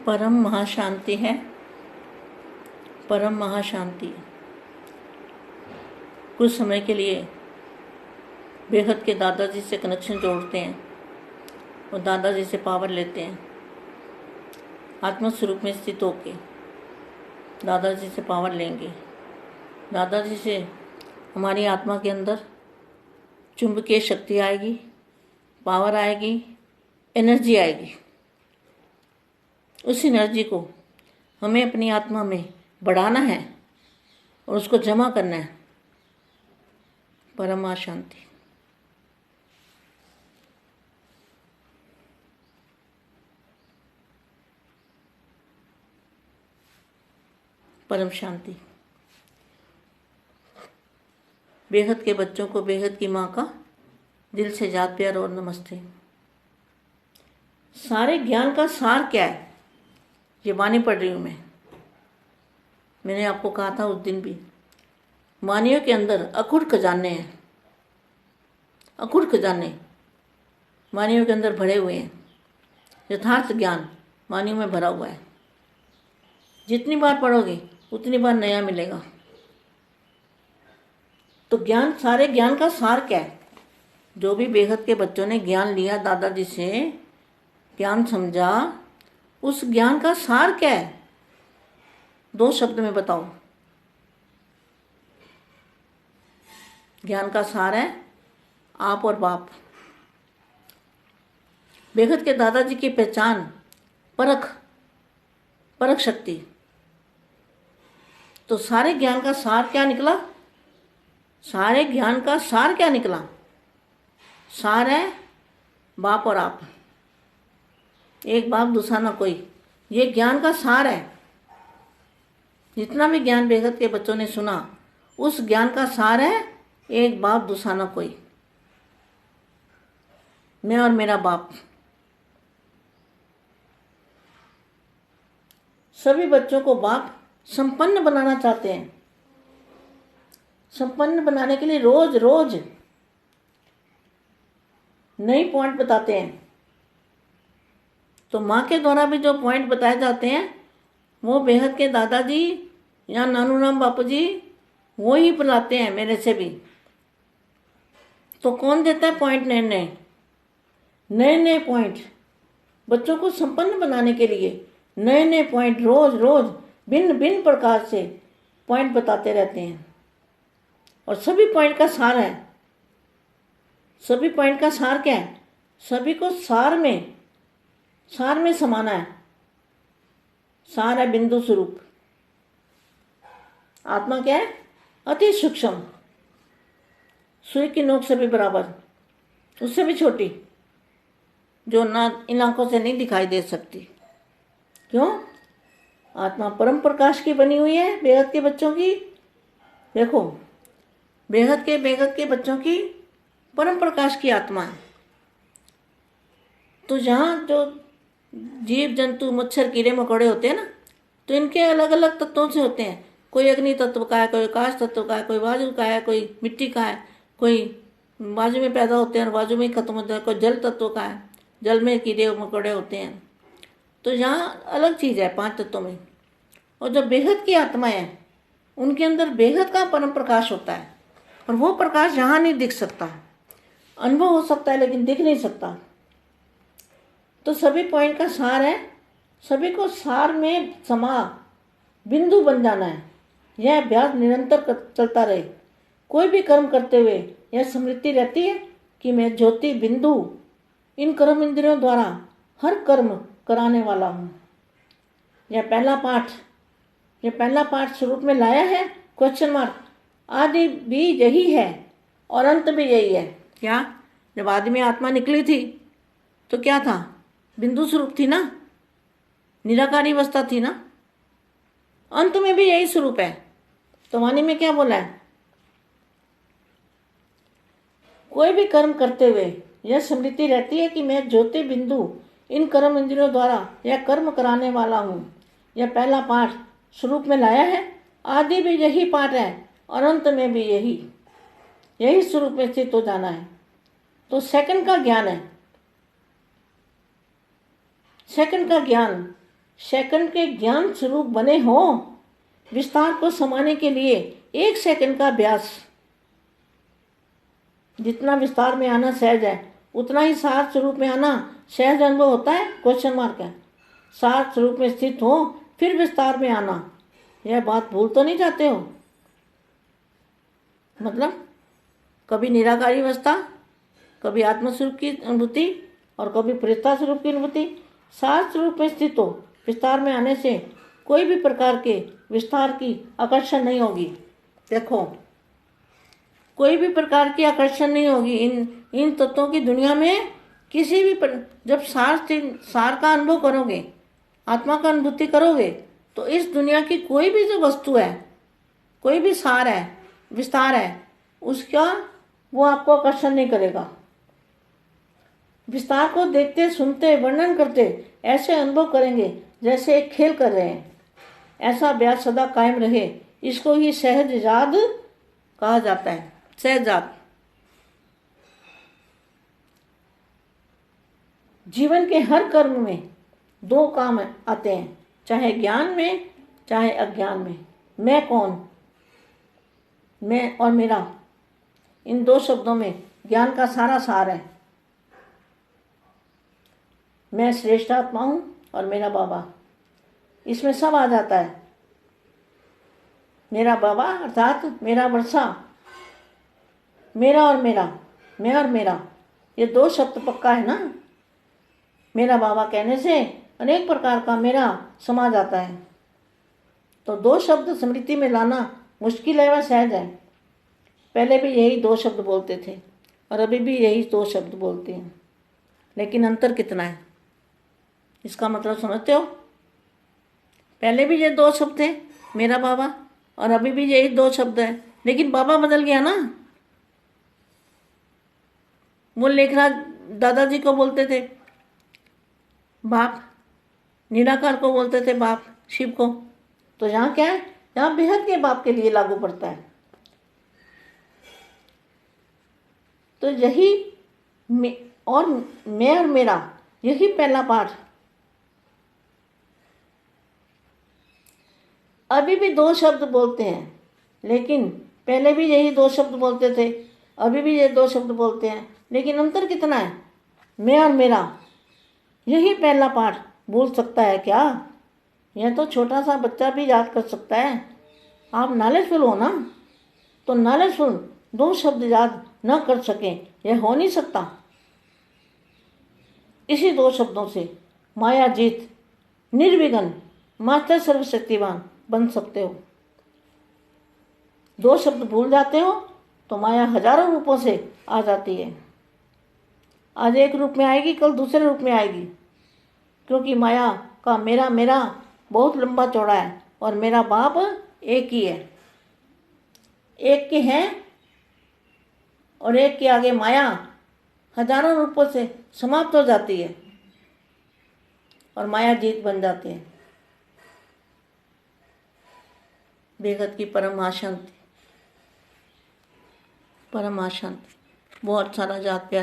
परम महाशांति है। परम महाशांति कुछ समय के लिए बेहद के दादाजी से कनेक्शन जोड़ते हैं और दादाजी से पावर लेते हैं। आत्मा स्वरूप में स्थित होके दादाजी से पावर लेंगे। दादाजी से हमारी आत्मा के अंदर चुंबकीय शक्ति आएगी, पावर आएगी, एनर्जी आएगी। उस एनर्जी को हमें अपनी आत्मा में बढ़ाना है और उसको जमा करना है। परम शांति। परम शांति। बेहद के बच्चों को बेहद की माँ का दिल से याद प्यार और नमस्ते। सारे ज्ञान का सार क्या है, ये वाणी पढ़ रही हूँ मैंने आपको कहा था उस दिन भी, वाणियों के अंदर अखुट खजाने हैं। अखुट खजाने वाणियों के अंदर भरे हुए हैं। यथार्थ ज्ञान वाणियों में भरा हुआ है। जितनी बार पढ़ोगे उतनी बार नया मिलेगा। तो ज्ञान, सारे ज्ञान का सार क्या है? जो भी बेहद के बच्चों ने ज्ञान लिया, दादाजी से ज्ञान समझा, उस ज्ञान का सार क्या है? 2 शब्द में बताओ। ज्ञान का सार है आप और बाप। बेहद के दादाजी की पहचान परख शक्ति। तो सारे ज्ञान का सार क्या निकला? सारे ज्ञान का सार क्या निकला? सार है बाप और आप। एक बाप दूसरा ना कोई। ये ज्ञान का सार है। जितना भी ज्ञान बेहद के बच्चों ने सुना, उस ज्ञान का सार है एक बाप दूसरा ना कोई। मैं और मेरा बाप। सभी बच्चों को बाप संपन्न बनाना चाहते हैं। संपन्न बनाने के लिए रोज रोज नई पॉइंट बताते हैं। तो माँ के द्वारा भी जो पॉइंट बताए जाते हैं, वो बेहद के दादाजी या नानू राम बापू जी वो ही बुलाते हैं मेरे से भी। तो कौन देता है पॉइंट? नए पॉइंट बच्चों को संपन्न बनाने के लिए नए पॉइंट रोज रोज भिन्न प्रकार से पॉइंट बताते रहते हैं। और सभी पॉइंट का सार है। सभी पॉइंट का सार क्या है? सभी को सार में समाना है। सार है बिंदु स्वरूप। आत्मा क्या है? अति सूक्ष्म, सुई की नोक से भी बराबर, उससे भी छोटी, जो ना इन आंखों से नहीं दिखाई दे सकती। क्यों? आत्मा परम प्रकाश की बनी हुई है बेहद के बच्चों की। देखो, बेहद के बच्चों की परम प्रकाश की आत्मा है। तो जहाँ जो जीव जंतु मच्छर कीड़े मकोड़े होते हैं ना, तो इनके अलग अलग तत्वों से होते हैं। कोई अग्नि तत्व का है, कोई आकाश तत्व का है, कोई वायु का है, कोई मिट्टी का है, कोई वायु में पैदा होते हैं और वायु में ही खत्म होते हैं, कोई जल तत्व का है, जल में कीड़े मकोड़े होते हैं। तो यहाँ अलग चीज़ है 5 तत्वों में। और जो बेहद की आत्माएं हैं, उनके अंदर बेहद का परम प्रकाश होता है। और वो प्रकाश यहाँ नहीं दिख सकता। अनुभव हो सकता है लेकिन दिख नहीं सकता। तो सभी पॉइंट का सार है, सभी को सार में समा बिंदु बन जाना है। यह अभ्यास निरंतर चलता रहे। कोई भी कर्म करते हुए यह स्मृति रहती है कि मैं ज्योति बिंदु इन कर्म इंद्रियों द्वारा हर कर्म कराने वाला हूँ। यह पहला पाठ स्वरूप में लाया है क्वेश्चन मार्क। आदि भी यही है और अंत भी यही है। क्या? जब आदि में आत्मा निकली थी तो क्या था? बिंदु स्वरूप थी ना, निराकारी अवस्था थी ना। अंत में भी यही स्वरूप है। तो वाणी में क्या बोला है? कोई भी कर्म करते हुए यह स्मृति रहती है कि मैं ज्योति बिंदु इन कर्म इंद्रियों द्वारा यह कर्म कराने वाला हूँ। यह पहला पाठ स्वरूप में लाया है। आदि भी यही पाठ है और अंत में भी यही स्वरूप में स्थित हो जाना है। तो सेकंड का ज्ञान है। सेकंड का ज्ञान सेकंड के ज्ञान स्वरूप बने हो, विस्तार को समाने के लिए 1 सेकंड का अभ्यास। जितना विस्तार में आना सहज है, उतना ही सार स्वरूप में आना सहज अनुभव होता है? क्वेश्चन मार्क है। सार स्वरूप में स्थित हो फिर विस्तार में आना, यह बात भूल तो नहीं जाते हो? मतलब कभी निराकारी अवस्था, कभी आत्मस्वरूप की अनुभूति और कभी प्रेता स्वरूप की अनुभूति। सार स्वरूप में स्थित हो, विस्तार में आने से कोई भी प्रकार के विस्तार की आकर्षण नहीं होगी। देखो, कोई भी प्रकार की आकर्षण नहीं होगी इन तत्वों की दुनिया में। किसी भी जब सार का अनुभव करोगे, आत्मा का अनुभूति करोगे, तो इस दुनिया की कोई भी जो वस्तु है, कोई भी सार है, विस्तार है, उसका वो आपको आकर्षण नहीं करेगा। विस्तार को देखते, सुनते, वर्णन करते ऐसे अनुभव करेंगे जैसे एक खेल कर रहे हैं। ऐसा अभ्यास सदा कायम रहे, इसको ही सहज याद कहा जाता है। सहज याद। जीवन के हर कर्म में 2 काम आते हैं, चाहे ज्ञान में चाहे अज्ञान में। मैं कौन, मैं और मेरा, इन 2 शब्दों में ज्ञान का सारा सार है। मैं श्रेष्ठ आत्मा हूँ और मेरा बाबा, इसमें सब आ जाता है। मेरा बाबा अर्थात मेरा वर्षा, मेरा और मेरा, मैं और मेरा, ये 2 शब्द पक्का है ना। मेरा बाबा कहने से अनेक प्रकार का मेरा समा जाता है। तो 2 शब्द स्मृति में लाना मुश्किल है व सहज है। पहले भी यही 2 शब्द बोलते थे और अभी भी यही 2 शब्द बोलते हैं, लेकिन अंतर कितना है इसका मतलब समझते हो? पहले भी ये 2 शब्द थे, मेरा बाबा, और अभी भी यही 2 शब्द है, लेकिन बाबा बदल गया ना। वो लेखराज दादाजी को बोलते थे बाप, निराकार को बोलते थे बाप, शिव को। तो यहाँ क्या है, यहाँ बेहद के बाप के लिए लागू पड़ता है। तो यही मैं और मेरा, यही पहला पाठ। अभी भी 2 शब्द बोलते हैं, लेकिन पहले भी यही 2 शब्द बोलते थे, अभी भी ये 2 शब्द बोलते हैं, लेकिन अंतर कितना है? मैं और मेरा, यही पहला पाठ बोल सकता है क्या? यह तो छोटा सा बच्चा भी याद कर सकता है। आप नॉलेजफुल हो ना, तो नॉलेजफुल 2 शब्द याद न कर सकें, यह हो नहीं सकता। इसी 2 शब्दों से माया जीत, निर्विघ्न, मास्टर सर्वशक्तिवान बन सकते हो। 2 शब्द भूल जाते हो तो माया हजारों रूपों से आ जाती है। आज एक रूप में आएगी, कल दूसरे रूप में आएगी, क्योंकि माया का मेरा बहुत लंबा चौड़ा है और मेरा बाप एक ही है। एक के हैं और एक के आगे माया हजारों रूपों से समाप्त हो जाती है और माया जीत बन जाती है। बेगत की परम अशांति, बहुत सारा जात प्यार।